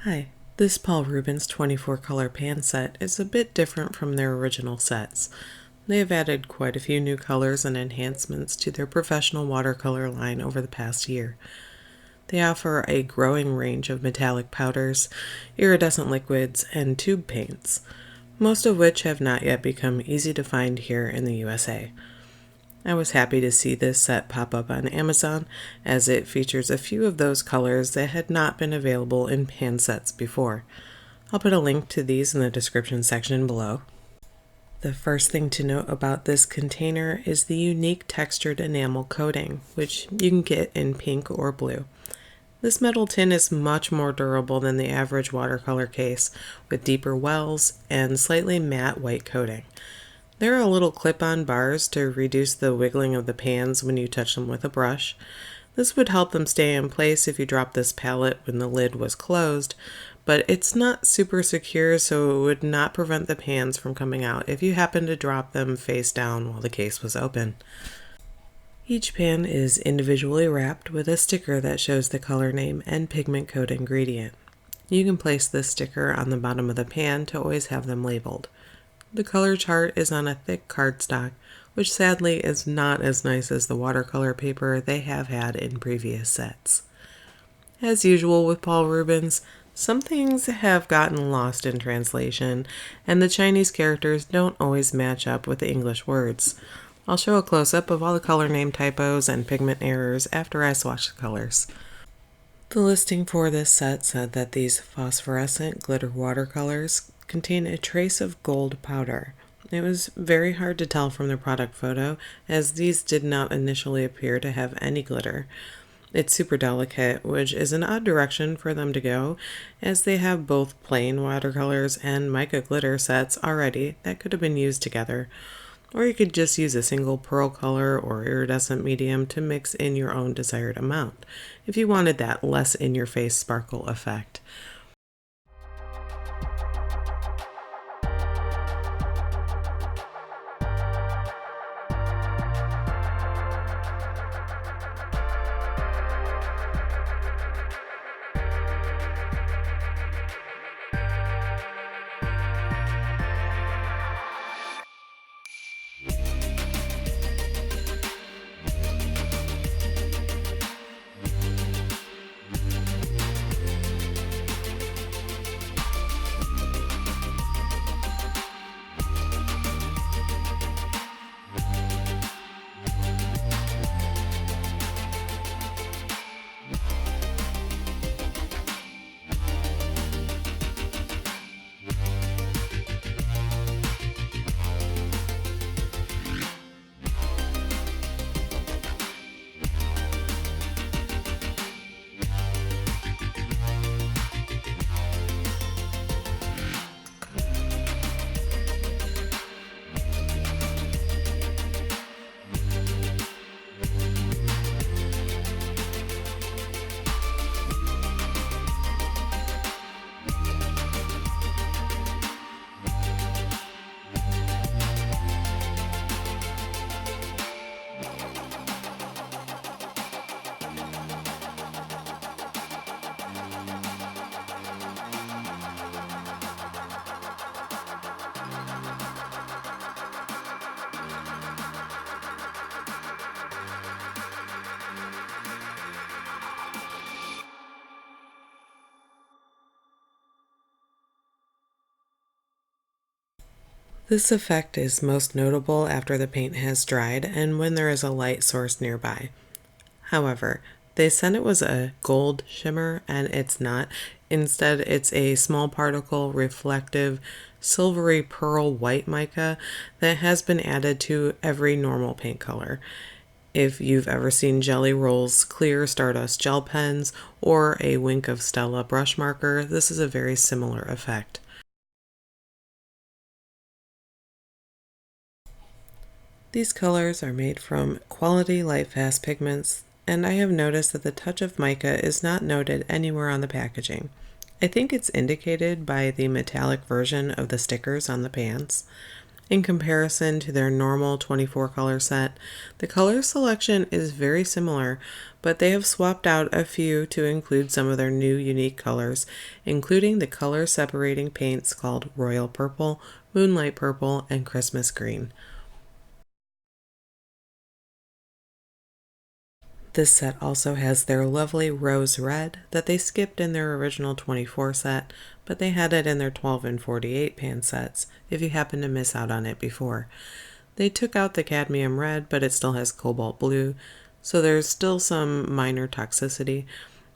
Hi, this Paul Rubens 24 color pan set is a bit different from their original sets. They have added quite a few new colors and enhancements to their professional watercolor line over the past year. They offer a growing range of metallic powders, iridescent liquids, and tube paints, most of which have not yet become easy to find here in the USA. I was happy to see this set pop up on Amazon, as it features a few of those colors that had not been available in pan sets before. I'll put a link to these in the description section below. The first thing to note about this container is the unique textured enamel coating, which you can get in pink or blue. This metal tin is much more durable than the average watercolor case, with deeper wells and slightly matte white coating. There are little clip-on bars to reduce the wiggling of the pans when you touch them with a brush. This would help them stay in place if you dropped this palette when the lid was closed, but it's not super secure, so it would not prevent the pans from coming out if you happen to drop them face down while the case was open. Each pan is individually wrapped with a sticker that shows the color name and pigment code ingredient. You can place this sticker on the bottom of the pan to always have them labeled. The color chart is on a thick cardstock, which sadly is not as nice as the watercolor paper they have had in previous sets. As usual with Paul Rubens, some things have gotten lost in translation, and the Chinese characters don't always match up with the English words. I'll show a close-up of all the color name typos and pigment errors after I swatch the colors. The listing for this set said that these phosphorescent glitter watercolors contain a trace of gold powder. It was very hard to tell from the product photo, as these did not initially appear to have any glitter. It's super delicate, which is an odd direction for them to go, as they have both plain watercolors and mica glitter sets already that could have been used together. Or you could just use a single pearl color or iridescent medium to mix in your own desired amount, if you wanted that less in-your-face sparkle effect. This effect is most notable after the paint has dried and when there is a light source nearby. However, they said it was a gold shimmer, and it's not. Instead, it's a small particle reflective silvery pearl white mica that has been added to every normal paint color. If you've ever seen Jelly Roll's clear Stardust gel pens or a Wink of Stella brush marker, this is a very similar effect. These colors are made from quality lightfast pigments, and I have noticed that the touch of mica is not noted anywhere on the packaging. I think it's indicated by the metallic version of the stickers on the pans. In comparison to their normal 24 color set, the color selection is very similar, but they have swapped out a few to include some of their new unique colors, including the color separating paints called Royal Purple, Moonlight Purple, and Christmas Green. This set also has their lovely rose red that they skipped in their original 24 set, but they had it in their 12 and 48 pan sets if you happen to miss out on it before. They took out the cadmium red, but it still has cobalt blue, so there's still some minor toxicity.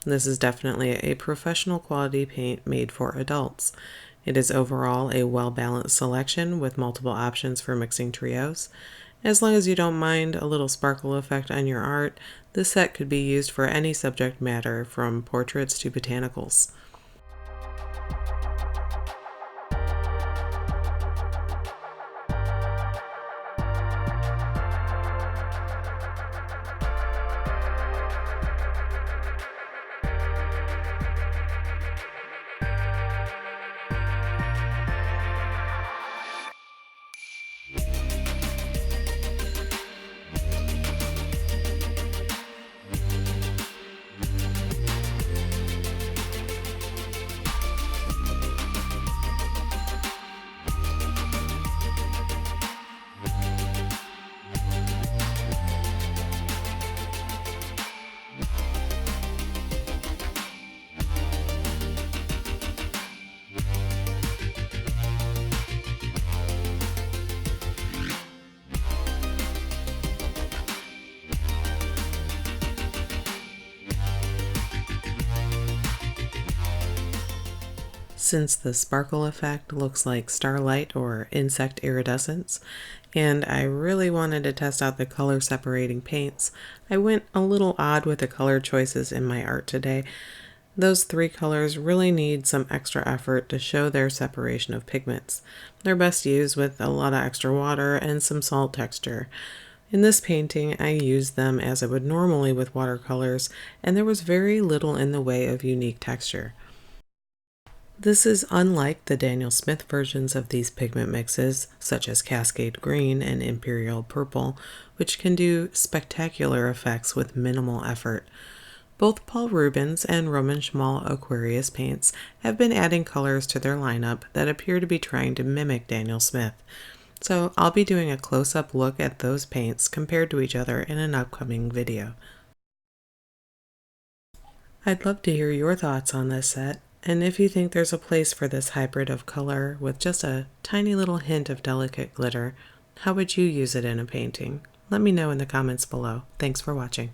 This is definitely a professional quality paint made for adults. It is overall a well-balanced selection with multiple options for mixing trios. As long as you don't mind a little sparkle effect on your art, this set could be used for any subject matter from portraits to botanicals. Since the sparkle effect looks like starlight or insect iridescence, and I really wanted to test out the color separating paints, I went a little odd with the color choices in my art today. Those three colors really need some extra effort to show their separation of pigments. They're best used with a lot of extra water and some salt texture. In this painting, I used them as I would normally with watercolors, and there was very little in the way of unique texture. This is unlike the Daniel Smith versions of these pigment mixes, such as Cascade Green and Imperial Purple, which can do spectacular effects with minimal effort. Both Paul Rubens and Roman Szmal Aquarius paints have been adding colors to their lineup that appear to be trying to mimic Daniel Smith. So I'll be doing a close-up look at those paints compared to each other in an upcoming video. I'd love to hear your thoughts on this set, and if you think there's a place for this hybrid of color with just a tiny little hint of delicate glitter, how would you use it in a painting? Let me know in the comments below. Thanks for watching.